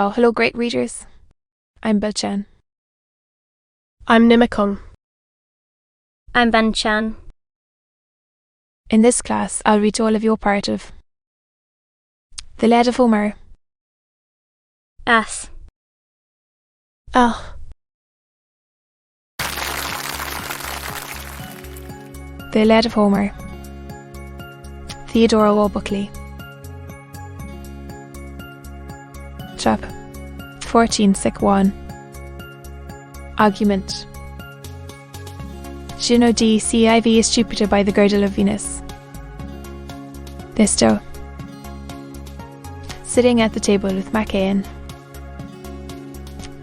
Oh, hello, great readers. I'm Belchan. I'm Nimacung. I'm Banchan. In this class, I'll read to all of you a part of the Iliad of Homer. As. Ah. The Iliad of Homer. Theodore Buckley. Chap. 14 Sick 1. Argument. Juno D. Civ is Jupiter by the girdle of Venus. Listo. Sitting at the table with Machaon,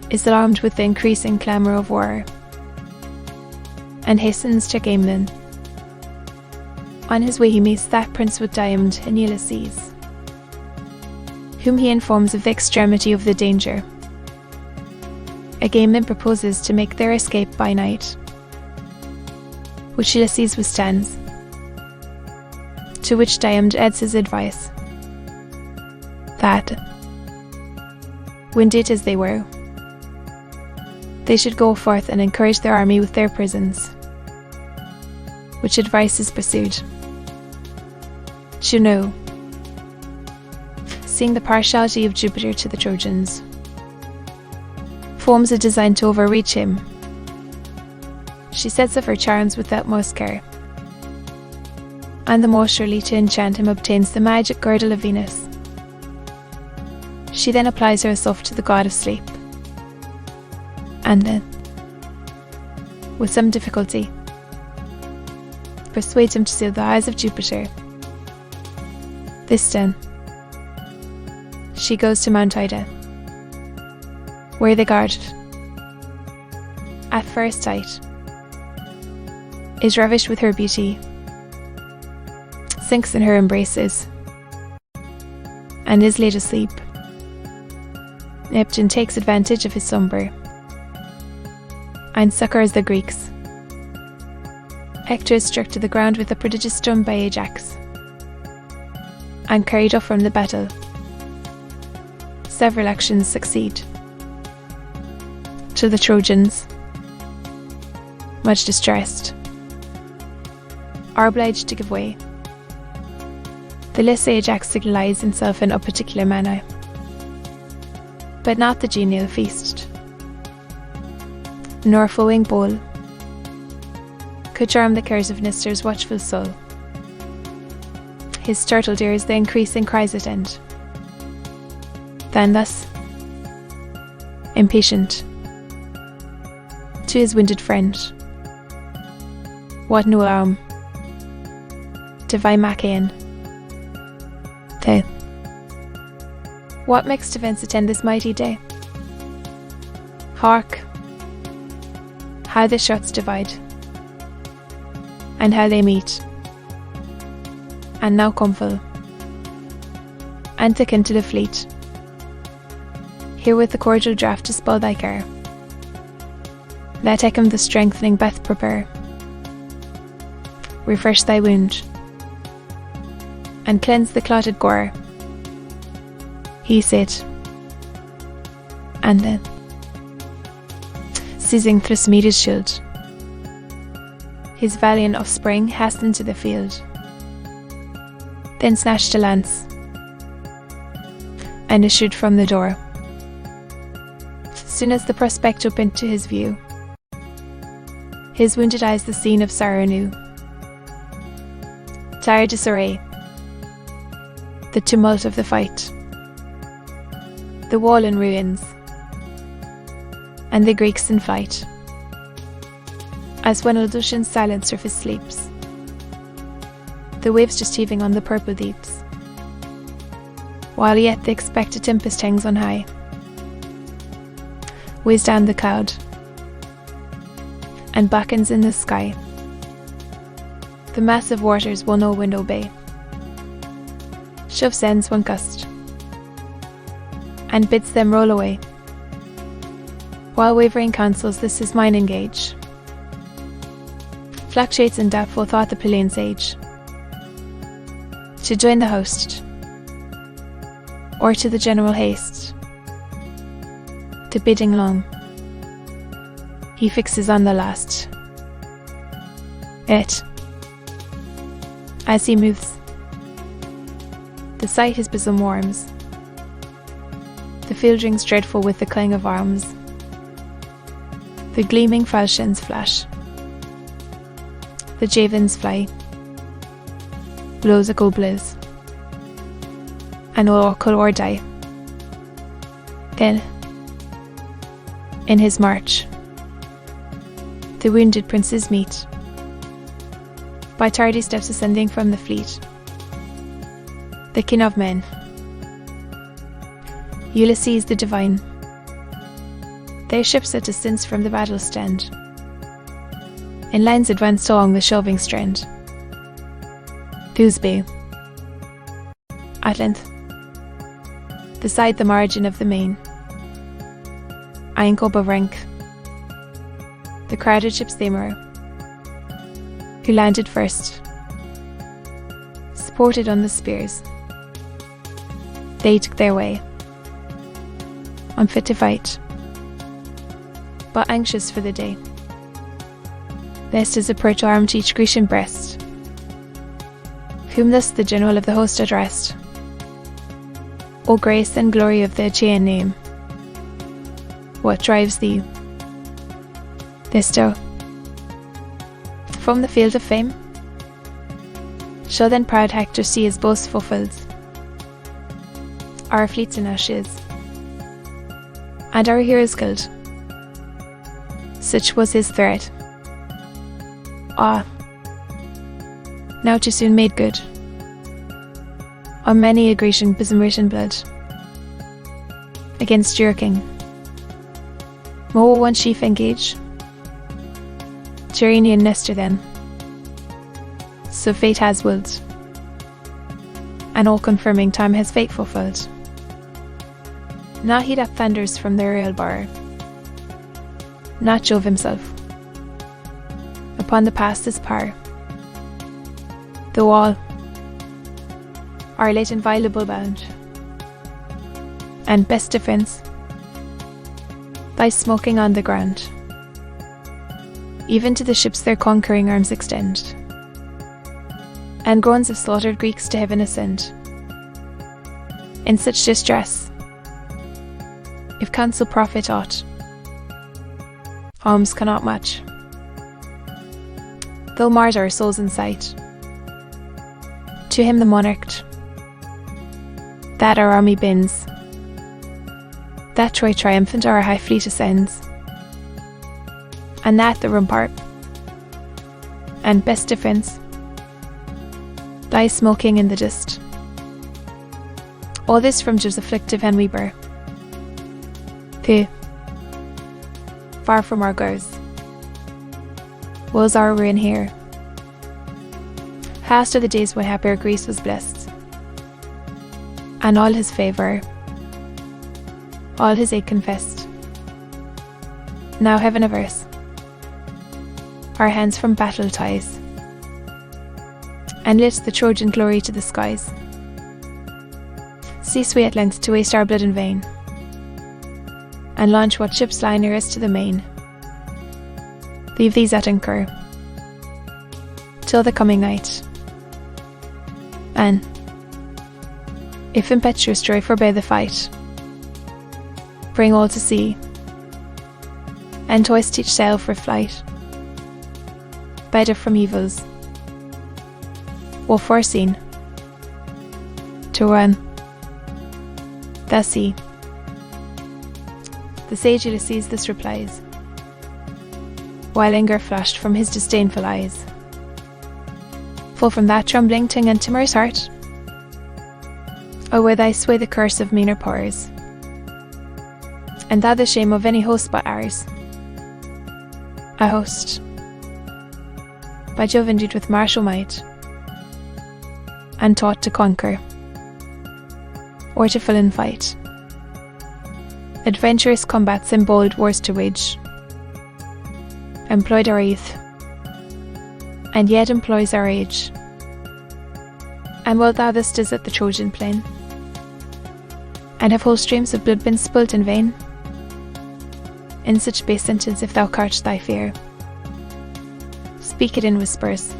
is alarmed with the increasing clamour of war, and hastens to Gamelin. On his way he meets that prince with diamond in Ulysses, whom he informs of the extremity of the danger. Agamemnon proposes to make their escape by night, which Ulysses withstands, to which Diamond adds his advice, that, wounded as they were, they should go forth and encourage their army with their prisons, which advice is pursued. Juno, seeing the partiality of Jupiter to the Trojans, forms a design to overreach him. She sets of her charms with the utmost care, and the most surely to enchant him obtains the magic girdle of Venus. She then applies herself to the god of sleep, and then, with some difficulty, persuades him to seal the eyes of Jupiter. This done, she goes to Mount Ida, where they guarded, at first sight, is ravished with her beauty, sinks in her embraces, and is laid asleep. Neptune takes advantage of his slumber and succours the Greeks. Hector is struck to the ground with a prodigious stone by Ajax and carried off from the battle. Several actions succeed. To the Trojans, much distressed, are obliged to give way. The less Ajax signalizes himself in a particular manner, but not the genial feast, nor flowing bowl could charm the cares of Nestor's watchful soul. His startled ears the increasing cries attend. Then thus, impatient, to his wounded friend, what no arm, divine Machaon, they. What mixed events attend this mighty day? Hark, how the shots divide, and how they meet, and now come full, and thicken to the fleet. Here with the cordial draught to spell thy care, let Echem the strengthening breath prepare. Refresh thy wound, and cleanse the clotted gore. He said, and then, seizing Thrismedes' shield, his valiant offspring hastened to the field, then snatched a lance, and issued from the door. Soon as the prospect opened to his view, his wounded eyes the scene of sorrow knew. Dire disarray, the tumult of the fight, the wall in ruins, and the Greeks in flight, as when old ocean's silent surface sleeps, the waves just heaving on the purple deeps, while yet the expected tempest hangs on high, weighs down the cloud, and blackens in the sky. The massive waters will no wind obey. Shove sends one gust, and bids them roll away, while wavering counsels this is mine engage. Fluctuates in doubtful thought the Pylian sage, to join the host, or to the general haste, to bidding long. He fixes on the last. It. As he moves, the sight his bosom warms. The field rings dreadful with the clang of arms. The gleaming falchions flash. The javelins fly. Blows a go blaze. And all color die. In his march, the wounded princes meet. By tardy steps ascending from the fleet, the king of men, Ulysses the divine. Their ships at distance from the battle stand, in lines advanced along the shelving strand. Thisbe, at length, beside the margin of the main, Einkob of rank, the crowded ships they were, who landed first, supported on the spears. They took their way, unfit to fight, but anxious for the day, lest his approach armed each Grecian breast, whom thus the general of the host addressed: O grace and glory of the Achaean name, what drives thee thither from the field of fame? Shall then proud Hector see his boast fulfilled, our fleets in ashes, and our heroes killed? Such was his threat. Ah, now too soon made good on many a Grecian bosom written blood. Against your king, more one chief engage, Tyrrhenian Nestor then, so fate has willed, and all confirming time has fate fulfilled. Not he that thunders from the aerial bar, not Jove himself, upon the past is power, though all are late inviolable bound, and best defence lies smoking on the ground. Even to the ships their conquering arms extend, and groans of slaughtered Greeks to heaven ascend. In such distress, if counsel profit aught, alms cannot match. Though martyr our souls in sight, to him the monarch, that our army bends, that Troy triumphant our high fleet ascends, and that the rampart and best defence lies smoking in the dust. All this from Jove's afflictive and we bear, who, far from our goers, was our ruin here. Past are the days when happier Greece was blessed, and all his favour, all his aid confessed. Now heaven averse, our hands from battle ties, and lit the Trojan glory to the skies. Cease we at length to waste our blood in vain, and launch what ships lie nearest to the main. Leave these at anchor till the coming night, and, if impetuous joy forbade the fight, bring all to sea, and hoist each sail for flight. Better from evils, or foreseen, to run, thus he. The sage Ulysses this replies, while anger flashed from his disdainful eyes. Full from that trembling tongue and timorous heart, O where thy sway the curse of meaner powers, and thou the shame of any host but ours. A host, by Jove endued with martial might, and taught to conquer, or to fill in fight, adventurous combats and bold wars to wage, employed our youth, and yet employs our age. And wilt thou thus desert the Trojan plain, and have whole streams of blood been spilt in vain? in such base sentence if thou crouch thy fear. Speak it in whispers,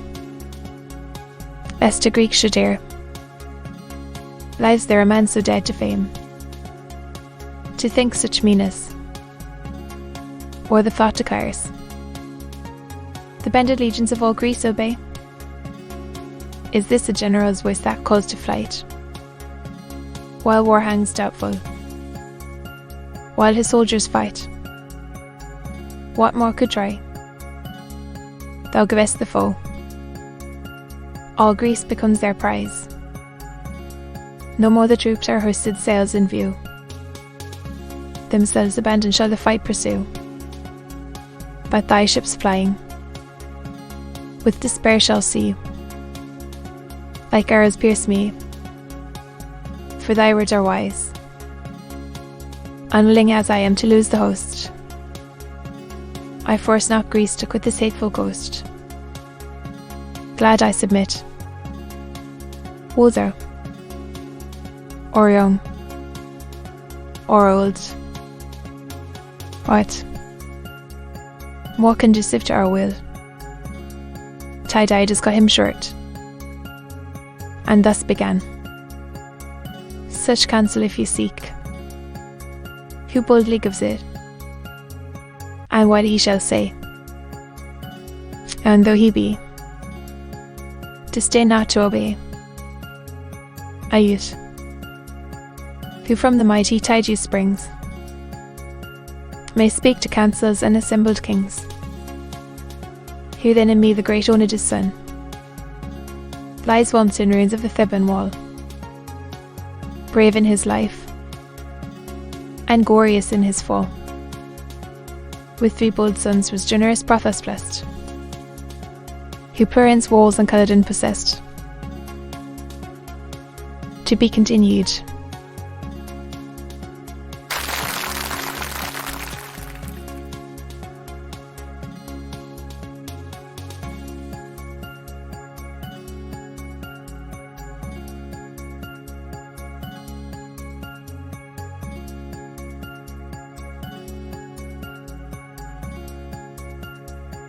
lest a Greek should hear. Lies there a man so dead to fame? To think such meanness, or the thought declares, the bended legions of all Greece obey? Is this a general's voice that calls to flight, while war hangs doubtful, while his soldiers fight? What more could try? Thou givest the foe, all Greece becomes their prize. No more the troops are hoisted sails in view, themselves abandoned shall the fight pursue. But thy ships flying, with despair shall see, like arrows pierce me, for thy words are wise. Unwilling as I am to lose the host, I force not Greece to quit this hateful coast. Glad I submit. Woe thou, or young, or old, what? More conducive to our will. Tie-dye has got him short. And thus began. Such counsel if you seek, who boldly gives it, and what he shall say. And though he be, disdain not to obey. A youth, who from the mighty Tydeus springs, may speak to councils and assembled kings. Who then in me the great Onid's son lies once in ruins of the Theban wall, brave in his life, and glorious in his fall. With 3 bold sons was generous Prothous blessed, who Purin's walls and Caledon possessed. To be continued.